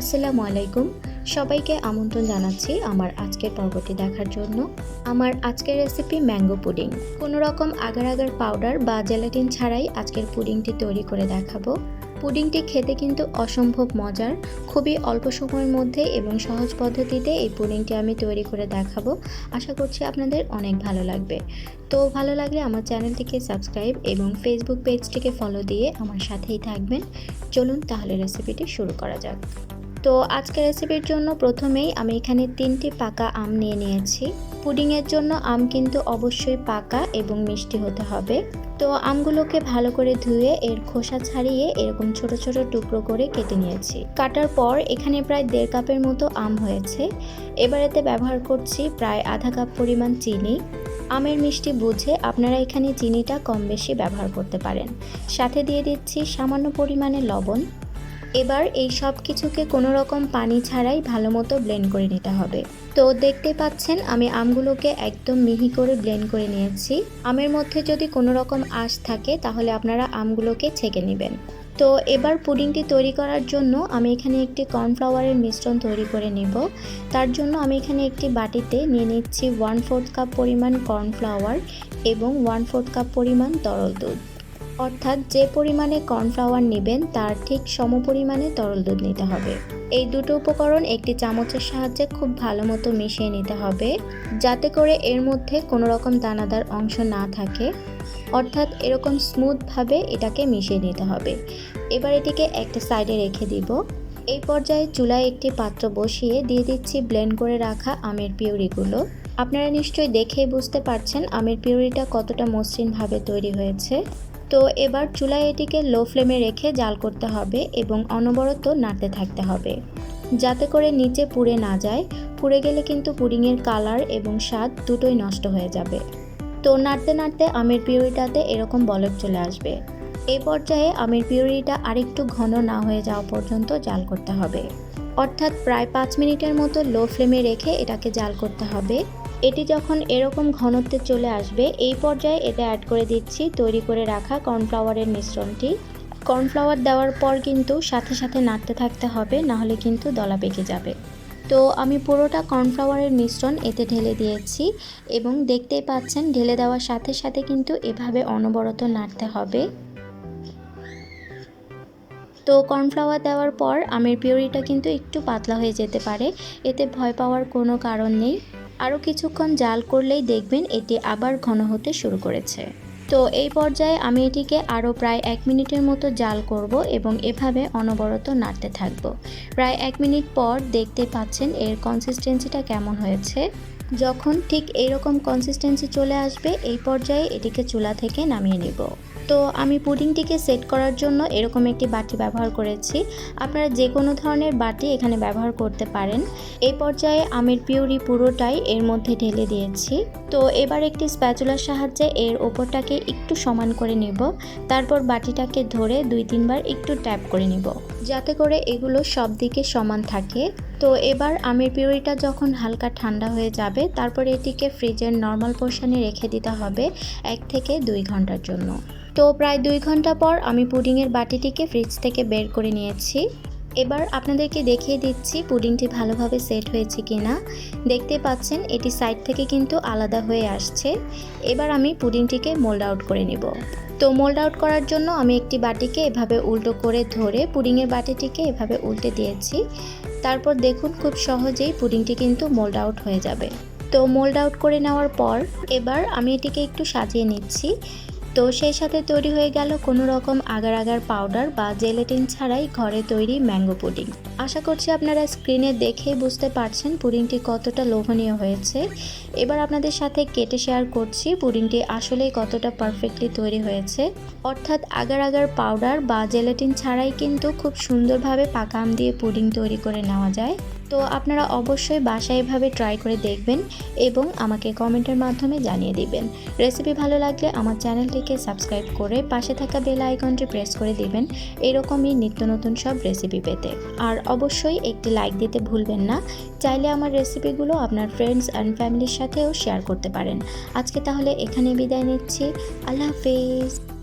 আসসালামু আলাইকুম। সবাইকে আমন্ত্রণ জানাচ্ছি আমার আজকের পর্বটি দেখার জন্য। আমার আজকের রেসিপি ম্যাঙ্গো পুডিং। কোনো রকম আগার আগার পাউডার বা জেলাটিন ছাড়াই আজকের পুডিংটি তৈরি করে দেখাবো। পুডিংটি খেতে কিন্তু অসম্ভব মজার, খুবই অল্প সময়ের মধ্যে এবং সহজ পদ্ধতিতে এই পুডিংটি আমি তৈরি করে দেখাবো। আশা করছি আপনাদের অনেক ভালো লাগবে। তো ভালো লাগলে আমার চ্যানেলটিকে সাবস্ক্রাইব এবং ফেসবুক পেজটিকে ফলো দিয়ে আমার সাথেই থাকবেন। চলুন তাহলে রেসিপিটি শুরু করা যাক। তো আজকের রেসিপির জন্য প্রথমেই আমি এখানে 3টি পাকা আম নিয়ে নিয়েছি। পুডিংয়ের জন্য আম কিন্তু অবশ্যই পাকা এবং মিষ্টি হতে হবে। তো আমগুলোকে ভালো করে ধুয়ে এর খোসা ছাড়িয়ে এরকম ছোট ছোট টুকরো করে কেটে নিয়েছি। কাটার পর এখানে প্রায় 1.5 কাপের মতো আম হয়েছে। এবার এতে ব্যবহার করছি প্রায় আধা কাপ পরিমাণ চিনি। আমের মিষ্টি বুঝে আপনারা এখানে চিনিটা কম বেশি ব্যবহার করতে পারেন। সাথে দিয়ে দিচ্ছি সামান্য পরিমাণে লবণ। এবার এই সব কিছুকে কোনো রকম পানি ছাড়াই ভালো মতো ব্লেন্ড করে নিতে হবে। তো দেখতে পাচ্ছেন আমি আমগুলোকে একদম মিহি করে ব্লেন্ড করে নিয়েছি। আমের মধ্যে যদি কোনো রকম আঁশ থাকে তাহলে আপনারা আমগুলোকে ছেঁকে নেবেন। তো এবার পুডিংটি তৈরি করার জন্য আমি এখানে একটি কর্নফ্লাওয়ারের মিশ্রণ তৈরি করে নিব। তার জন্য আমি এখানে একটি বাটিতে নিয়ে নিচ্ছি 1/4 কাপ পরিমাণ কর্নফ্লাওয়ার এবং 1/4 কাপ পরিমাণ তরল দুধ। অর্থাৎ যে পরিমাণে কর্নফ্লাওয়ার নেবেন তার ঠিক সমপরিমাণে তরল দুধ নিতে হবে। এই দুটো উপকরণ একটি চামচের সাহায্যে খুব ভালো মতো মিশিয়ে নিতে হবে, যাতে করে এর মধ্যে কোনো রকম দানাদার অংশ না থাকে। অর্থাৎ এরকম স্মুথভাবে এটাকে মিশিয়ে নিতে হবে। এবার এটিকে একটা সাইডে রেখে দিব। এই পর্যায়ে চুলায় একটি পাত্র বসিয়ে দিয়ে দিচ্ছি ব্লেন্ড করে রাখা আমের পিউরিগুলো। আপনারা নিশ্চয়ই দেখেই বুঝতে পারছেন আমের পিউরিটা কতটা মসৃণভাবে তৈরি হয়েছে। তো এবার চুলায় এটিকে লো ফ্লেমে রেখে জাল করতে হবে এবং অনবরত নাড়তে থাকতে হবে, যাতে করে নিচে পুড়ে না যায়। পুড়ে গেলে কিন্তু পুডিংয়ের কালার এবং স্বাদ দুটোই নষ্ট হয়ে যাবে। তো নাড়তে নাড়তে আমের পিউরিটাতে এরকম বলক চলে আসবে। এই পর্যায়ে আমের পিউরিটা আরেকটু ঘন না হয়ে যাওয়া পর্যন্ত জাল করতে হবে। অর্থাৎ প্রায় 5 মিনিটের মতো লো ফ্লেমে রেখে এটাকে জাল করতে হবে। এটি যখন এরকম ঘনত্বে চলে আসবে এই পর্যায়ে এতে অ্যাড করে দিচ্ছি তৈরি করে রাখা কর্নফ্লাওয়ারের মিশ্রণটি। কর্নফ্লাওয়ার দেওয়ার পর কিন্তু সাথে সাথে নাড়তে থাকতে হবে, নাহলে কিন্তু দলা পেকে যাবে। তো আমি পুরোটা কর্নফ্লাওয়ারের মিশ্রণ এতে ঢেলে দিয়েছি এবং দেখতেই পাচ্ছেন ঢেলে দেওয়ার সাথে সাথে কিন্তু এভাবে অনবরত নাড়তে হবে। তো কর্নফ্লাওয়ার দেওয়ার পর আমের পিউরিটা কিন্তু একটু পাতলা হয়ে যেতে পারে, এতে ভয় পাওয়ার কোনো কারণ নেই। আরও কিছুক্ষণ জাল করলেই দেখবেন এটি আবার ঘন হতে শুরু করেছে। তো এই পর্যায়ে আমি এটিকে আরও প্রায় 1 মিনিটের মতো জাল করব এবং এভাবে অনবরত নাড়তে থাকব। প্রায় 1 মিনিট পর দেখতে পাচ্ছেন এর কনসিস্টেন্সিটা কেমন হয়েছে। যখন ঠিক এইরকম কনসিস্টেন্সি চলে আসবে এই পর্যায়ে এটিকে চুলা থেকে নামিয়ে নিব। তো আমি পুডিংটিকে সেট করার জন্য এরকম একটি বাটি ব্যবহার করেছি। আপনারা যে কোনো ধরনের বাটি এখানে ব্যবহার করতে পারেন। এই পর্যায়ে আমের পিউরি পুরোটাই এর মধ্যে ঢেলে দিয়েছি। তো এবার একটি স্প্যাচুলার সাহায্যে এর ওপরটাকে একটু সমান করে নিব। তারপর বাটিটাকে ধরে 2-3 বার একটু ট্যাপ করে নিব, যাতে করে এগুলো সব দিকে সমান থাকে। তো এবার আমের পিউরিটা যখন হালকা ঠান্ডা হয়ে যাবে তারপর এটিকে ফ্রিজের নর্মাল পোর্শনে রেখে দিতে হবে 1 থেকে 2 ঘন্টার জন্য। তো প্রায় 2 ঘন্টা পর আমি পুডিংয়ের বাটিটিকে ফ্রিজ থেকে বের করে নিয়েছি। এবার আপনাদেরকে দেখিয়ে দিচ্ছি পুডিংটি ভালোভাবে সেট হয়েছে কিনা। দেখতে পাচ্ছেন এটি সাইড থেকে কিন্তু আলাদা হয়ে আসছে। এবার আমি পুডিংটিকে মোল্ড আউট করে নেব। তো মোল্ড আউট করার জন্য আমি একটি বাটিকে এভাবে উল্টো করে ধরে পুডিংয়ের বাটিটিকে এভাবে উল্টে দিয়েছি। তারপর দেখুন খুব সহজেই পুডিংটি কিন্তু মোল্ড আউট হয়ে যাবে। তো মোল্ড আউট করে নেওয়ার পর এবার আমি এটিকে একটু সাজিয়ে নিচ্ছি। তো সেই সাথে তৈরি হয়ে গেল কোনো রকম আগার আগার পাউডার বা জেলাটিন ছাড়াই ঘরে তৈরি ম্যাঙ্গো পুডিং। আশা করছি আপনারা স্ক্রিনে দেখেই বুঝতে পারছেন পুডিংটি কতটা লোভনীয় হয়েছে। এবার আপনাদের সাথে কেটে শেয়ার করছি পুডিংটি আসলেই কতটা পারফেক্টলি তৈরি হয়েছে। অর্থাৎ আগার আগার পাউডার বা জেলাটিন ছাড়াই কিন্তু খুব সুন্দরভাবে পাকা আম দিয়ে পুডিং তৈরি করে নেওয়া যায়। তো আপনারা অবশ্যই বাসায় এভাবে ট্রাই করে দেখবেন এবং আমাকে কমেন্টের মাধ্যমে জানিয়ে দিবেন। রেসিপি ভালো লাগলে আমার চ্যানেলটিকে সাবস্ক্রাইব করে পাশে থাকা বেল আইকনটি প্রেস করে দিবেন এরকমই নিত্য নতুন সব রেসিপি পেতে। আর অবশ্যই একটি লাইক দিতে ভুলবেন না। চাইলে আমার রেসিপিগুলো আপনার ফ্রেন্ডস অ্যান্ড ফ্যামিলির সাথেও শেয়ার করতে পারেন। আজকে তাহলে এখানে বিদায় নিচ্ছি। আল্লাহ হাফেজ।